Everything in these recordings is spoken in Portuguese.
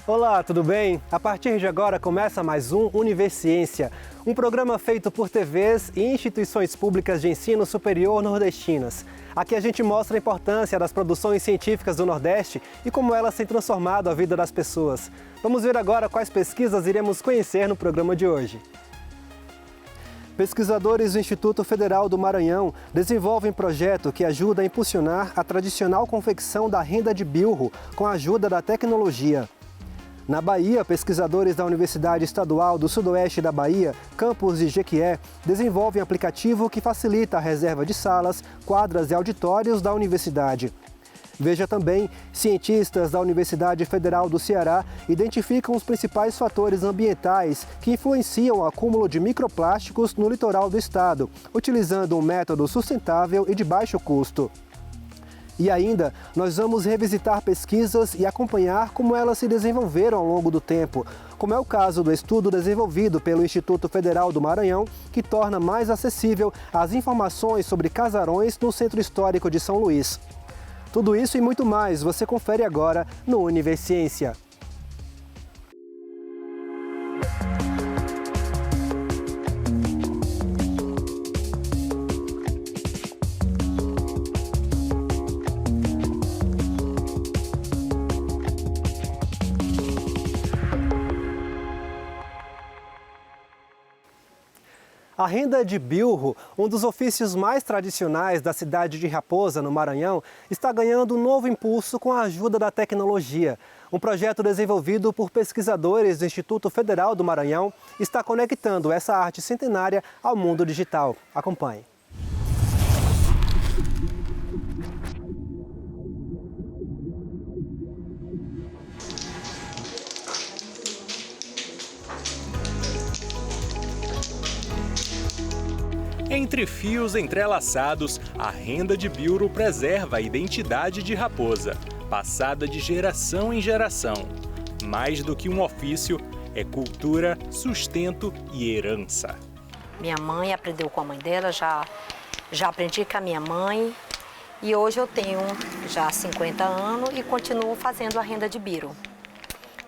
Olá, tudo bem? A partir de agora começa mais um Universiência, um programa feito por TVs e instituições públicas de ensino superior nordestinas. Aqui a gente mostra a importância das produções científicas do Nordeste e como elas têm transformado a vida das pessoas. Vamos ver agora quais pesquisas iremos conhecer no programa de hoje. Pesquisadores do Instituto Federal do Maranhão desenvolvem projeto que ajuda a impulsionar a tradicional confecção da renda de bilro com a ajuda da tecnologia. Na Bahia, pesquisadores da Universidade Estadual do Sudoeste da Bahia, campus de Jequié, desenvolvem aplicativo que facilita a reserva de salas, quadras e auditórios da universidade. Veja também, cientistas da Universidade Federal do Ceará identificam os principais fatores ambientais que influenciam o acúmulo de microplásticos no litoral do estado, utilizando um método sustentável e de baixo custo. E ainda, nós vamos revisitar pesquisas e acompanhar como elas se desenvolveram ao longo do tempo, como é o caso do estudo desenvolvido pelo Instituto Federal do Maranhão, que torna mais acessível as informações sobre casarões no Centro Histórico de São Luís. Tudo isso e muito mais você confere agora no Universiência. A renda de bilro, um dos ofícios mais tradicionais da cidade de Raposa, no Maranhão, está ganhando um novo impulso com a ajuda da tecnologia. Um projeto desenvolvido por pesquisadores do Instituto Federal do Maranhão está conectando essa arte centenária ao mundo digital. Acompanhe. Entre fios entrelaçados, a renda de bilro preserva a identidade de Raposa, passada de geração em geração. Mais do que um ofício, é cultura, sustento e herança. Minha mãe aprendeu com a mãe dela, já aprendi com a minha mãe e hoje eu tenho já 50 anos e continuo fazendo a renda de bilro.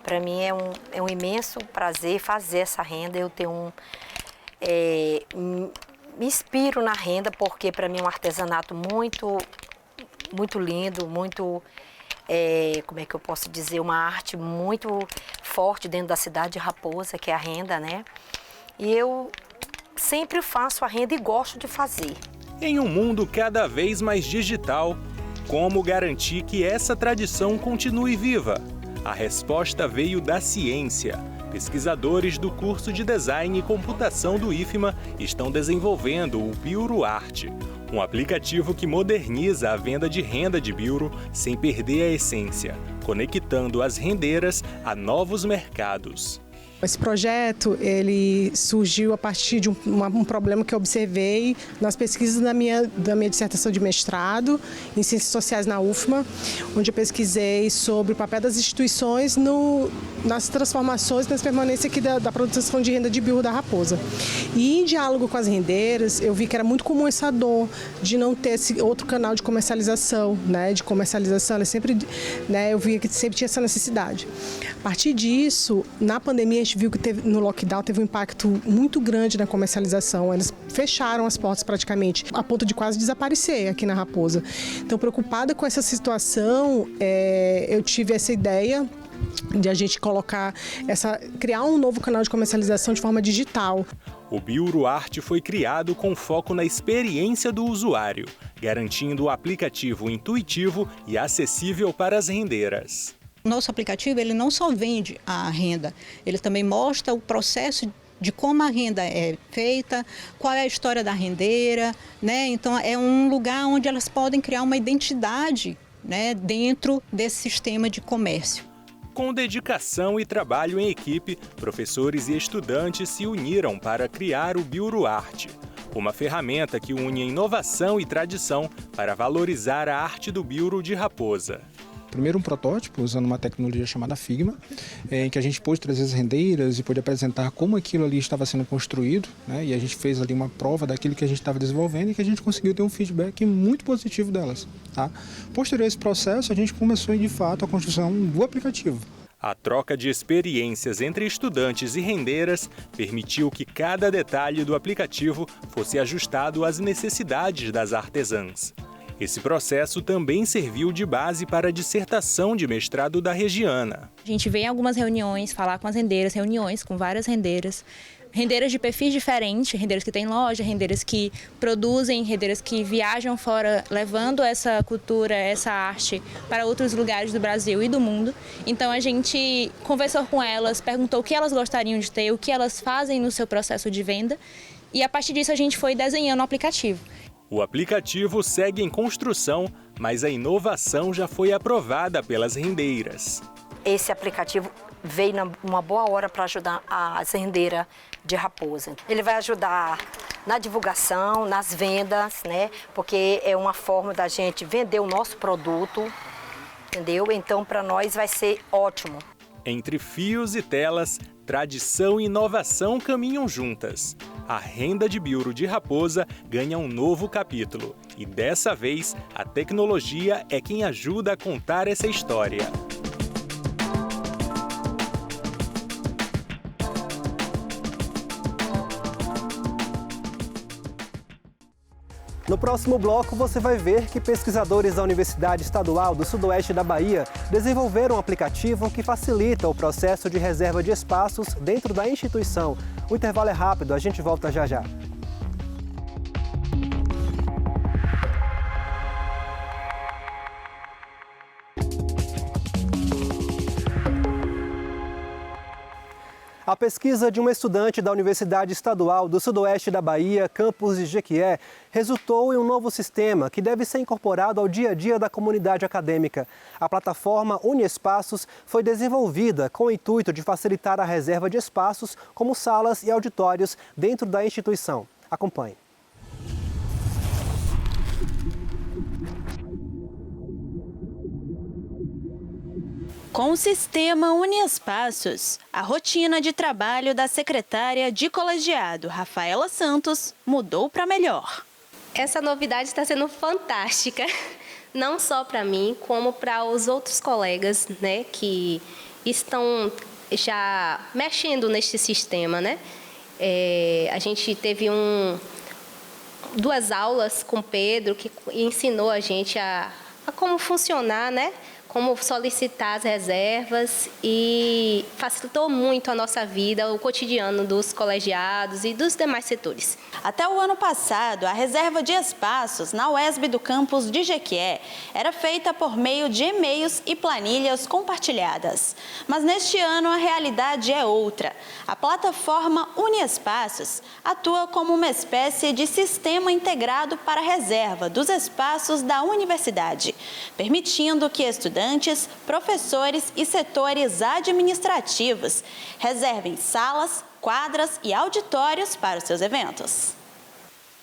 Para mim é um imenso prazer fazer essa renda, eu tenho me inspiro na renda porque para mim é um artesanato muito lindo, muito, como é que eu posso dizer, uma arte muito forte dentro da cidade de Raposa, que é a renda, né? E eu sempre faço a renda e gosto de fazer. Em um mundo cada vez mais digital, como garantir que essa tradição continue viva? A resposta veio da ciência. Pesquisadores do curso de Design e Computação do IFMA estão desenvolvendo o Bilro Art, um aplicativo que moderniza a venda de renda de bilro sem perder a essência, conectando as rendeiras a novos mercados. Esse projeto ele surgiu a partir de um problema que eu observei nas pesquisas da minha dissertação de mestrado em Ciências Sociais na UFMA, onde eu pesquisei sobre o papel das instituições nas transformações, nas permanências aqui da produção de renda de bilro da Raposa. E em diálogo com as rendeiras, eu vi que era muito comum essa dor de não ter esse outro canal de comercialização, né? Eu vi que sempre tinha essa necessidade. A partir disso, na pandemia, a gente viu que no lockdown teve um impacto muito grande na comercialização. Eles fecharam as portas praticamente, a ponto de quase desaparecer aqui na Raposa. Então, preocupada com essa situação, eu tive essa ideia de a gente criar um novo canal de comercialização de forma digital. O Bilro Art foi criado com foco na experiência do usuário, garantindo o aplicativo intuitivo e acessível para as rendeiras. Nosso aplicativo ele não só vende a renda, ele também mostra o processo de como a renda é feita, qual é a história da rendeira, né? Então é um lugar onde elas podem criar uma identidade, né, dentro desse sistema de comércio. Com dedicação e trabalho em equipe, professores e estudantes se uniram para criar o Bilro Art, uma ferramenta que une inovação e tradição para valorizar a arte do bilro de Raposa. Primeiro um protótipo usando uma tecnologia chamada Figma, em que a gente pôde trazer as rendeiras e pôde apresentar como aquilo ali estava sendo construído, né? E a gente fez ali uma prova daquilo que a gente estava desenvolvendo e que a gente conseguiu ter um feedback muito positivo delas. Tá? Posterior a esse processo, a gente começou de fato a construção do aplicativo. A troca de experiências entre estudantes e rendeiras permitiu que cada detalhe do aplicativo fosse ajustado às necessidades das artesãs. Esse processo também serviu de base para a dissertação de mestrado da Regiana. A gente vem em algumas reuniões, falar com as rendeiras, reuniões com várias rendeiras. Rendeiras de perfis diferentes, rendeiras que têm loja, rendeiras que produzem, rendeiras que viajam fora, levando essa cultura, essa arte para outros lugares do Brasil e do mundo. Então a gente conversou com elas, perguntou o que elas gostariam de ter, o que elas fazem no seu processo de venda e a partir disso a gente foi desenhando o aplicativo. O aplicativo segue em construção, mas a inovação já foi aprovada pelas rendeiras. Esse aplicativo veio numa boa hora para ajudar as rendeiras de Raposa. Ele vai ajudar na divulgação, nas vendas, né? Porque é uma forma da gente vender o nosso produto, entendeu? Então, para nós vai ser ótimo. Entre fios e telas, tradição e inovação caminham juntas. A renda de bilro de Raposa ganha um novo capítulo. E dessa vez, a tecnologia é quem ajuda a contar essa história. No próximo bloco, você vai ver que pesquisadores da Universidade Estadual do Sudoeste da Bahia desenvolveram um aplicativo que facilita o processo de reserva de espaços dentro da instituição. O intervalo é rápido, a gente volta já já. A pesquisa de uma estudante da Universidade Estadual do Sudoeste da Bahia, campus de Jequié, resultou em um novo sistema que deve ser incorporado ao dia a dia da comunidade acadêmica. A plataforma Unespaços foi desenvolvida com o intuito de facilitar a reserva de espaços, como salas e auditórios, dentro da instituição. Acompanhe. Com o sistema Unespaços, a rotina de trabalho da secretária de colegiado, Rafaela Santos, mudou para melhor. Essa novidade está sendo fantástica, não só para mim, como para os outros colegas, né, que estão já mexendo neste sistema, né? A gente teve duas aulas com o Pedro, que ensinou a gente a como funcionar, né? Como solicitar as reservas e facilitou muito a nossa vida, o cotidiano dos colegiados e dos demais setores. Até o ano passado, a reserva de espaços na UESB do campus de Jequié era feita por meio de e-mails e planilhas compartilhadas. Mas neste ano a realidade é outra. A plataforma Unespaços atua como uma espécie de sistema integrado para a reserva dos espaços da universidade, permitindo que estudantes, professores e setores administrativos reservem salas, quadras e auditórios para os seus eventos.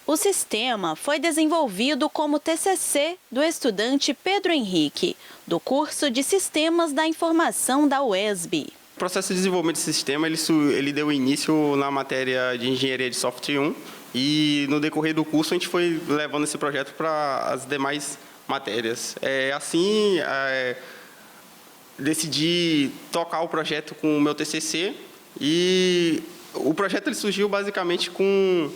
O sistema foi desenvolvido como TCC do estudante Pedro Henrique, do curso de Sistemas da Informação da UESB. O processo de desenvolvimento desse sistema ele deu início na matéria de Engenharia de Software 1 e no decorrer do curso a gente foi levando esse projeto para as demais matérias. Decidi tocar o projeto com o meu TCC e o projeto ele surgiu basicamente com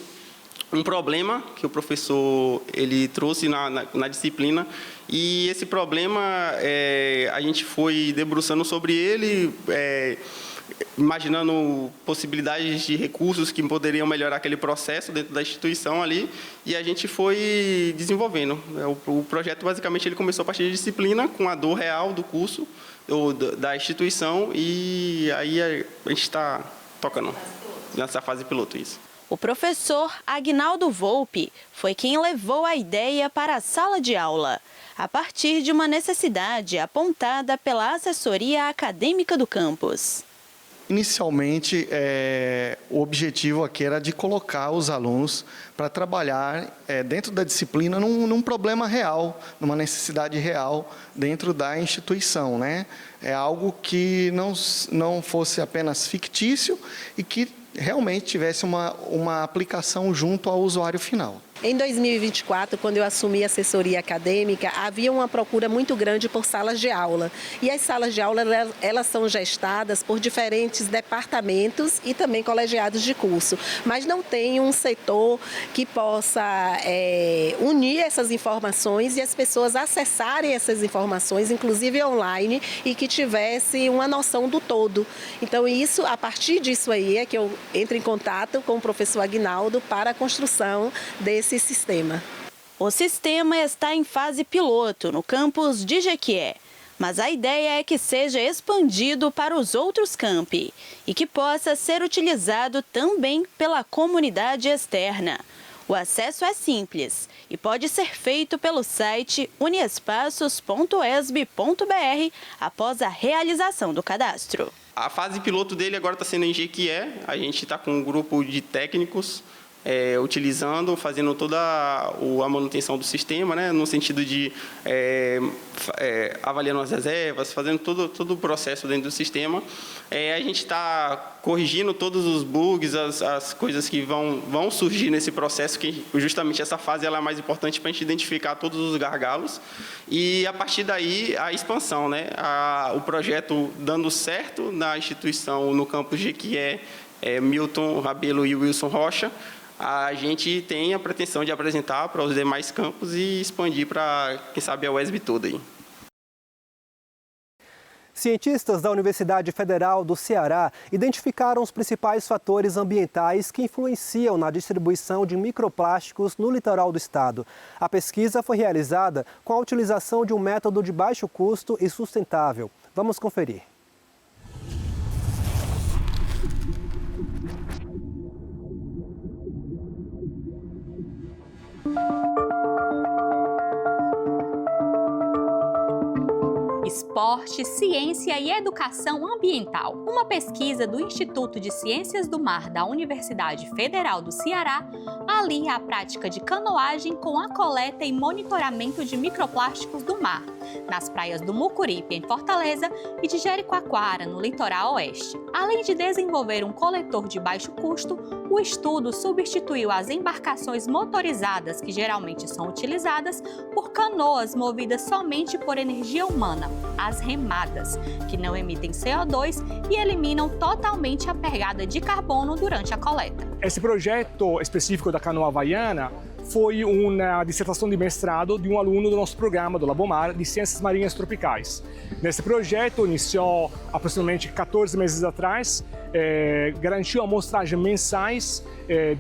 um problema que o professor ele trouxe na disciplina e esse problema a gente foi debruçando sobre ele, imaginando possibilidades de recursos que poderiam melhorar aquele processo dentro da instituição ali e a gente foi desenvolvendo. O projeto basicamente ele começou a partir de disciplina com a dor real do curso da instituição e aí a gente está tocando nessa fase piloto isso. O professor Agnaldo Volpe foi quem levou a ideia para a sala de aula, a partir de uma necessidade apontada pela assessoria acadêmica do campus. Inicialmente, o objetivo aqui era de colocar os alunos para trabalhar dentro da disciplina num problema real, numa necessidade real dentro da instituição, né? É algo que não fosse apenas fictício e que realmente tivesse uma aplicação junto ao usuário final. Em 2024, quando eu assumi a assessoria acadêmica, havia uma procura muito grande por salas de aula. E as salas de aula, elas são gestadas por diferentes departamentos e também colegiados de curso. Mas não tem um setor que possa unir essas informações e as pessoas acessarem essas informações, inclusive online, e que tivesse uma noção do todo. Então, a partir disso aí é que eu entro em contato com o professor Aguinaldo para a construção desse sistema. O sistema está em fase piloto no campus de Jequié, mas a ideia é que seja expandido para os outros campi e que possa ser utilizado também pela comunidade externa. O acesso é simples e pode ser feito pelo site uniespaços.esb.br após a realização do cadastro. A fase piloto dele agora está sendo em Jequié. A gente está com um grupo de técnicos fazendo toda a manutenção do sistema, né, no sentido de avaliando as reservas, fazendo todo o processo dentro do sistema. A gente está corrigindo todos os bugs, as coisas que vão surgir nesse processo, que justamente essa fase ela é mais importante para a gente identificar todos os gargalos. E, a partir daí, a expansão, né, o projeto dando certo na instituição, no campus Jequié, Milton Rabelo e Wilson Rocha, a gente tem a pretensão de apresentar para os demais campos e expandir para, quem sabe, a UESB toda aí. Cientistas da Universidade Federal do Ceará identificaram os principais fatores ambientais que influenciam na distribuição de microplásticos no litoral do estado. A pesquisa foi realizada com a utilização de um método de baixo custo e sustentável. Vamos conferir. Esporte, ciência e educação ambiental. Uma pesquisa do Instituto de Ciências do Mar da Universidade Federal do Ceará alia a prática de canoagem com a coleta e monitoramento de microplásticos do mar, nas praias do Mucuripe, em Fortaleza, e de Jericoacoara, no litoral oeste. Além de desenvolver um coletor de baixo custo, o estudo substituiu as embarcações motorizadas, que geralmente são utilizadas, por canoas movidas somente por energia humana, as remadas, que não emitem CO2 e eliminam totalmente a pegada de carbono durante a coleta. Esse projeto específico da canoa havaiana foi uma dissertação de mestrado de um aluno do nosso programa, do Labomar, de Ciências Marinhas Tropicais. Nesse projeto, iniciou aproximadamente 14 meses atrás, garantiu amostragem mensais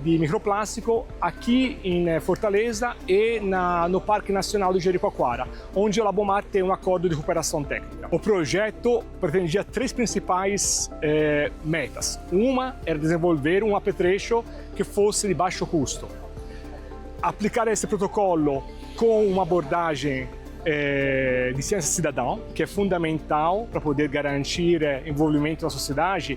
de microplástico aqui em Fortaleza e no Parque Nacional do Jericoacoara, onde o Labomar tem um acordo de cooperação técnica. O projeto pretendia 3 principais metas. Uma era desenvolver um apetrecho que fosse de baixo custo. Aplicar esse protocolo com uma abordagem de ciência cidadã, que é fundamental para poder garantir envolvimento na sociedade,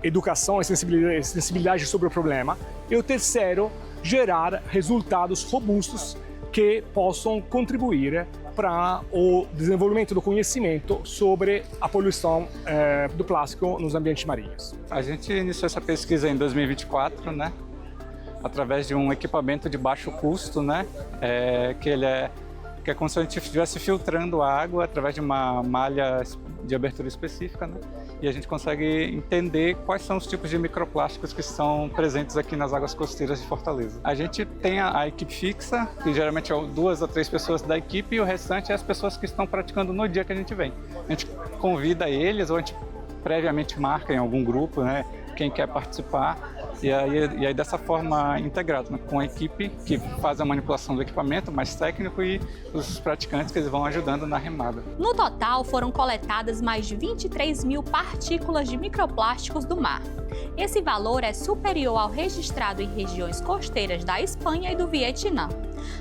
educação e sensibilidade sobre o problema. E o terceiro, gerar resultados robustos que possam contribuir para o desenvolvimento do conhecimento sobre a poluição do plástico nos ambientes marinhos. A gente iniciou essa pesquisa em 2024, né? Através de um equipamento de baixo custo, né? Que é como se a gente estivesse filtrando a água através de uma malha de abertura específica, né? E a gente consegue entender quais são os tipos de microplásticos que são presentes aqui nas águas costeiras de Fortaleza. A gente tem a equipe fixa, que geralmente é 2 a 3 pessoas da equipe, e o restante é as pessoas que estão praticando no dia que a gente vem. A gente convida eles, ou a gente previamente marca em algum grupo, né, quem quer participar. E aí dessa forma integrada, né, com a equipe que faz a manipulação do equipamento mais técnico e os praticantes que eles vão ajudando na remada. No total, foram coletadas mais de 23 mil partículas de microplásticos do mar. Esse valor é superior ao registrado em regiões costeiras da Espanha e do Vietnã.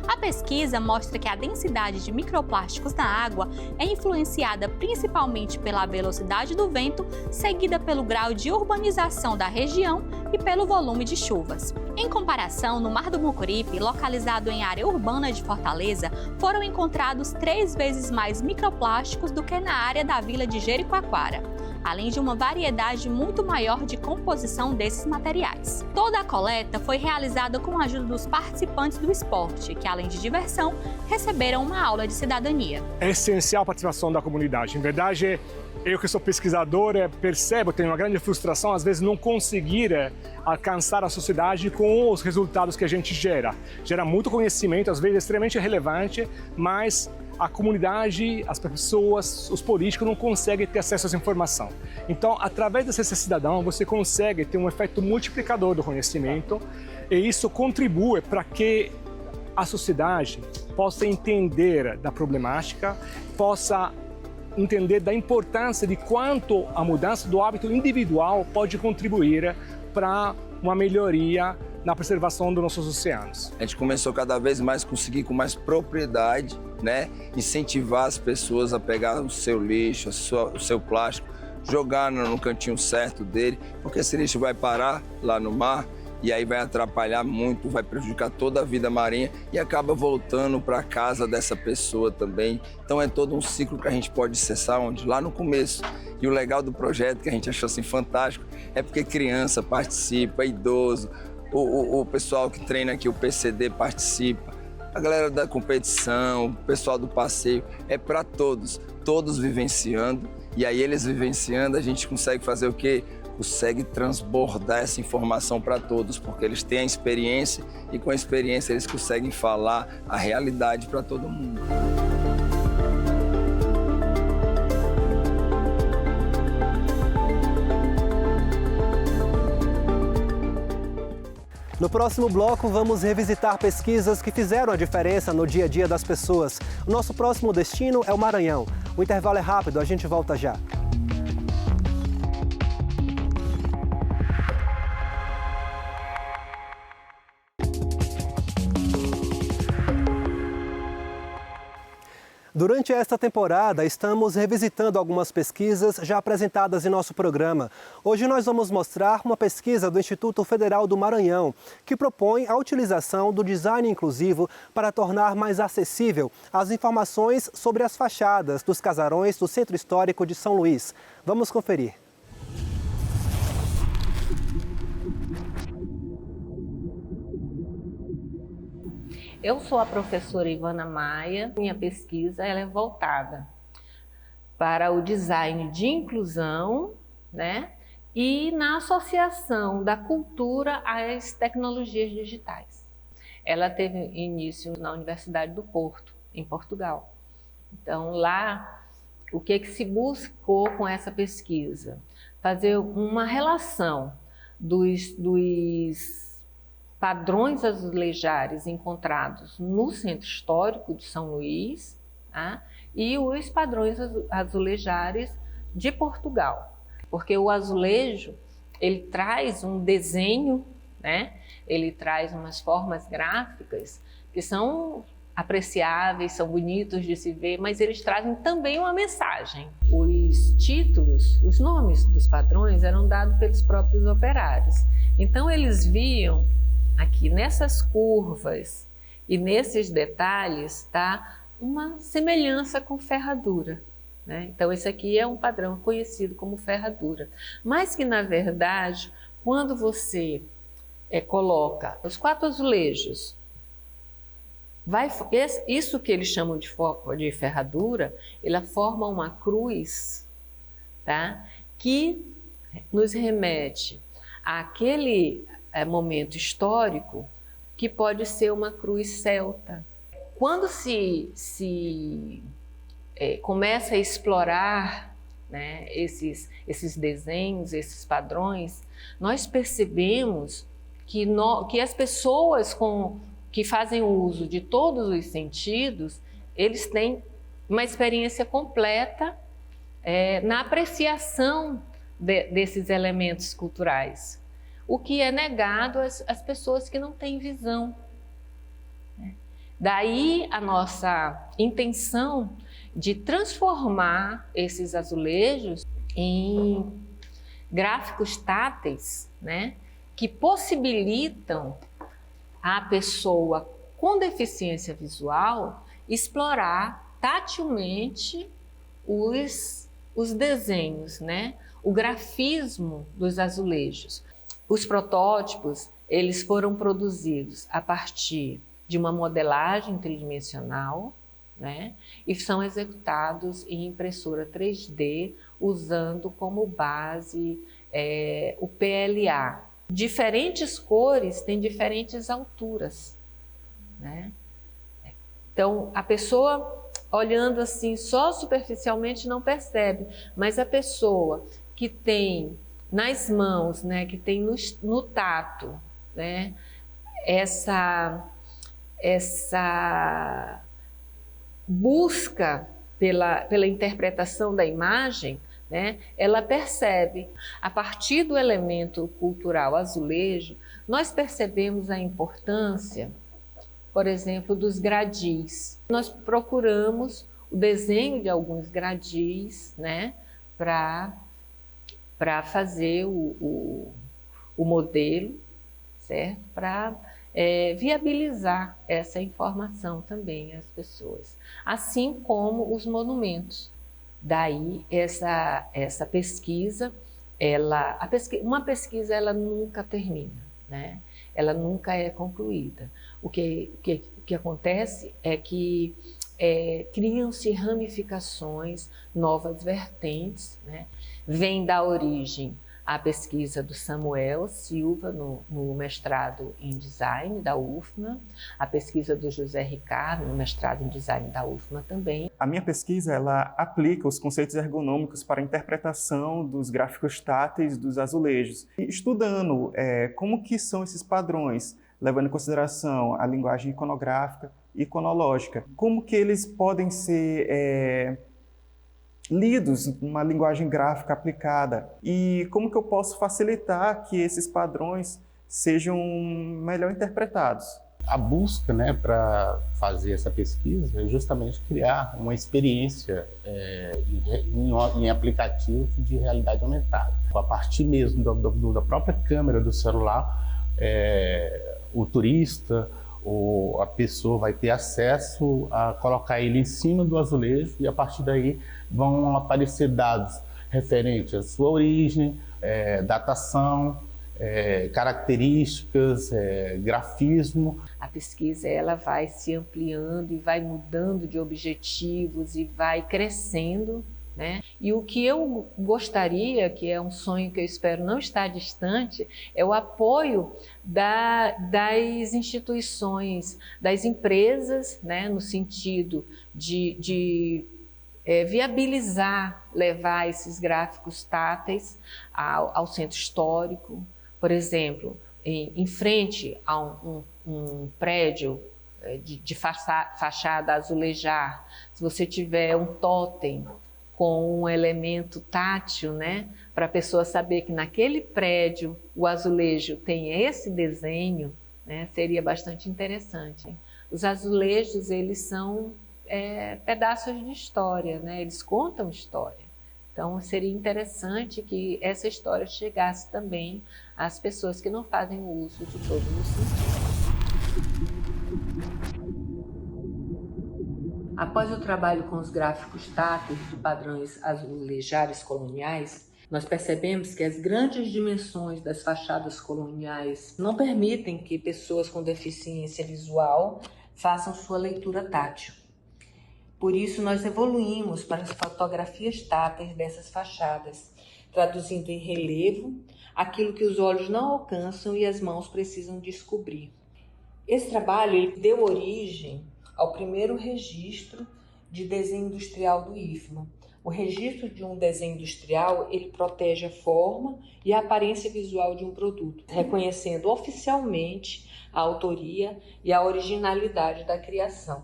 A pesquisa mostra que a densidade de microplásticos na água é influenciada principalmente pela velocidade do vento, seguida pelo grau de urbanização da região e pelo volume de chuvas. Em comparação, no Mar do Mucuripe, localizado em área urbana de Fortaleza, foram encontrados 3 vezes mais microplásticos do que na área da vila de Jericoacoara. além de uma variedade muito maior de composição desses materiais. Toda a coleta foi realizada com a ajuda dos participantes do esporte, que além de diversão, receberam uma aula de cidadania. É essencial a participação da comunidade. Em verdade, eu que sou pesquisador, percebo, tenho uma grande frustração, às vezes não conseguir alcançar a sociedade com os resultados que a gente gera. Gera muito conhecimento, às vezes extremamente relevante, mas a comunidade, as pessoas, os políticos não conseguem ter acesso a essa informação. Então, através desse cidadão, você consegue ter um efeito multiplicador do conhecimento e isso contribui para que a sociedade possa entender da problemática, possa entender da importância de quanto a mudança do hábito individual pode contribuir para uma melhoria na preservação dos nossos oceanos. A gente começou cada vez mais a conseguir com mais propriedade, né, incentivar as pessoas a pegar o seu lixo, o seu plástico, jogar no cantinho certo dele, porque esse lixo vai parar lá no mar e aí vai atrapalhar muito, vai prejudicar toda a vida marinha e acaba voltando para a casa dessa pessoa também. Então é todo um ciclo que a gente pode acessar onde lá no começo. E o legal do projeto, que a gente achou assim fantástico, é porque criança participa, idoso, o pessoal que treina aqui, o PCD participa, a galera da competição, o pessoal do passeio, é para todos, todos vivenciando. E aí eles vivenciando, a gente consegue fazer o quê? Consegue transbordar essa informação para todos, porque eles têm a experiência e com a experiência eles conseguem falar a realidade para todo mundo. No próximo bloco, vamos revisitar pesquisas que fizeram a diferença no dia a dia das pessoas. O nosso próximo destino é o Maranhão. O intervalo é rápido, a gente volta já. Durante esta temporada, estamos revisitando algumas pesquisas já apresentadas em nosso programa. Hoje nós vamos mostrar uma pesquisa do Instituto Federal do Maranhão, que propõe a utilização do design inclusivo para tornar mais acessível as informações sobre as fachadas dos casarões do Centro Histórico de São Luís. Vamos conferir. Eu sou a professora Ivana Maia. Minha pesquisa ela é voltada para o design de inclusão, né? E na associação da cultura às tecnologias digitais. Ela teve início na Universidade do Porto, em Portugal. Então, lá, o que se buscou com essa pesquisa? Fazer uma relação dos padrões azulejares encontrados no Centro Histórico de São Luís, tá? E os padrões azulejares de Portugal. Porque o azulejo, ele traz um desenho, né? Ele traz umas formas gráficas que são apreciáveis, são bonitos de se ver, mas eles trazem também uma mensagem. Os títulos, os nomes dos padrões eram dados pelos próprios operários. Então eles viam aqui nessas curvas e nesses detalhes, tá, uma semelhança com ferradura, né? Então esse aqui é um padrão conhecido como ferradura, mas que na verdade, quando você coloca os 4 azulejos, isso que eles chamam de ferradura, ela forma uma cruz, tá, que nos remete àquele momento histórico que pode ser uma cruz celta. Quando se começa a explorar, né, esses desenhos, esses padrões, nós percebemos que as pessoas que fazem uso de todos os sentidos, eles têm uma experiência completa na apreciação desses elementos culturais. O que é negado às pessoas que não têm visão. Daí a nossa intenção de transformar esses azulejos em gráficos táteis, né, que possibilitam a pessoa com deficiência visual explorar tatilmente os desenhos, né, o grafismo dos azulejos. Os protótipos, eles foram produzidos a partir de uma modelagem tridimensional, né? E são executados em impressora 3D, usando como base o PLA. Diferentes cores têm diferentes alturas, né? Então, a pessoa olhando assim só superficialmente não percebe, mas a pessoa que tem nas mãos, né, que tem no tato, né, essa busca pela interpretação da imagem, né, ela percebe. A partir do elemento cultural azulejo, nós percebemos a importância, por exemplo, dos gradis. Nós procuramos o desenho de alguns gradis, né, para fazer o modelo, certo? Para viabilizar essa informação também às pessoas, assim como os monumentos. Daí essa pesquisa, uma pesquisa ela nunca termina, né? Ela nunca é concluída. O que acontece é que criam-se ramificações, novas vertentes, né? Vem da origem a pesquisa do Samuel Silva no mestrado em design da UFMA, a pesquisa do José Ricardo no mestrado em design da UFMA também. A minha pesquisa ela aplica os conceitos ergonômicos para a interpretação dos gráficos táteis dos azulejos, estudando como que são esses padrões, levando em consideração a linguagem iconográfica e iconológica, como que eles podem ser lidos numa linguagem gráfica aplicada e como que eu posso facilitar que esses padrões sejam melhor interpretados. A busca, né, para fazer essa pesquisa é justamente criar uma experiência em aplicativos de realidade aumentada. A partir mesmo da própria câmera do celular, o turista ou a pessoa vai ter acesso a colocar ele em cima do azulejo e a partir daí vão aparecer dados referentes à sua origem, datação, características, grafismo. A pesquisa ela vai se ampliando e vai mudando de objetivos e vai crescendo, né? E o que eu gostaria, que é um sonho que eu espero não estar distante, é o apoio das instituições, das empresas, né? No sentido de viabilizar, levar esses gráficos táteis ao centro histórico. Por exemplo, em frente a um prédio de fachada azulejar, se você tiver um tótem com um elemento tátil, né, para a pessoa saber que naquele prédio o azulejo tem esse desenho, né, seria bastante interessante. Os azulejos, eles são pedaços de história, né, eles contam história. Então, seria interessante que essa história chegasse também às pessoas que não fazem uso de todos os sentidos. Após o trabalho com os gráficos táteis de padrões azulejares coloniais, nós percebemos que as grandes dimensões das fachadas coloniais não permitem que pessoas com deficiência visual façam sua leitura tátil. Por isso, nós evoluímos para as fotografias táteis dessas fachadas, traduzindo em relevo aquilo que os olhos não alcançam e as mãos precisam descobrir. Esse trabalho ele deu origem ao primeiro registro de desenho industrial do IFMA. O registro de um desenho industrial, ele protege a forma e a aparência visual de um produto, reconhecendo oficialmente a autoria e a originalidade da criação.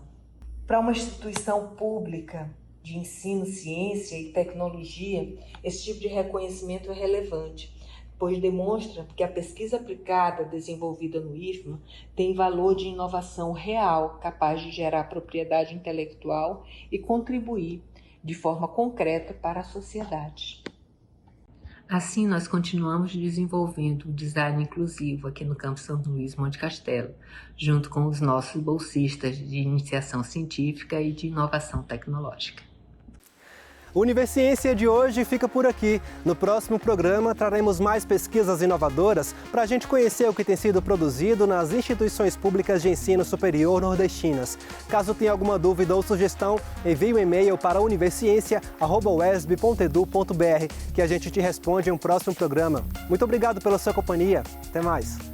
Para uma instituição pública de ensino, ciência e tecnologia, esse tipo de reconhecimento é relevante, pois demonstra que a pesquisa aplicada desenvolvida no IFMA tem valor de inovação real, capaz de gerar propriedade intelectual e contribuir de forma concreta para a sociedade. Assim, nós continuamos desenvolvendo o design inclusivo aqui no Campus São Luís Monte Castelo, junto com os nossos bolsistas de iniciação científica e de inovação tecnológica. O Universiência de hoje fica por aqui. No próximo programa traremos mais pesquisas inovadoras para a gente conhecer o que tem sido produzido nas instituições públicas de ensino superior nordestinas. Caso tenha alguma dúvida ou sugestão, envie um e-mail para universiencia@uesb.edu.br que a gente te responde em um próximo programa. Muito obrigado pela sua companhia. Até mais.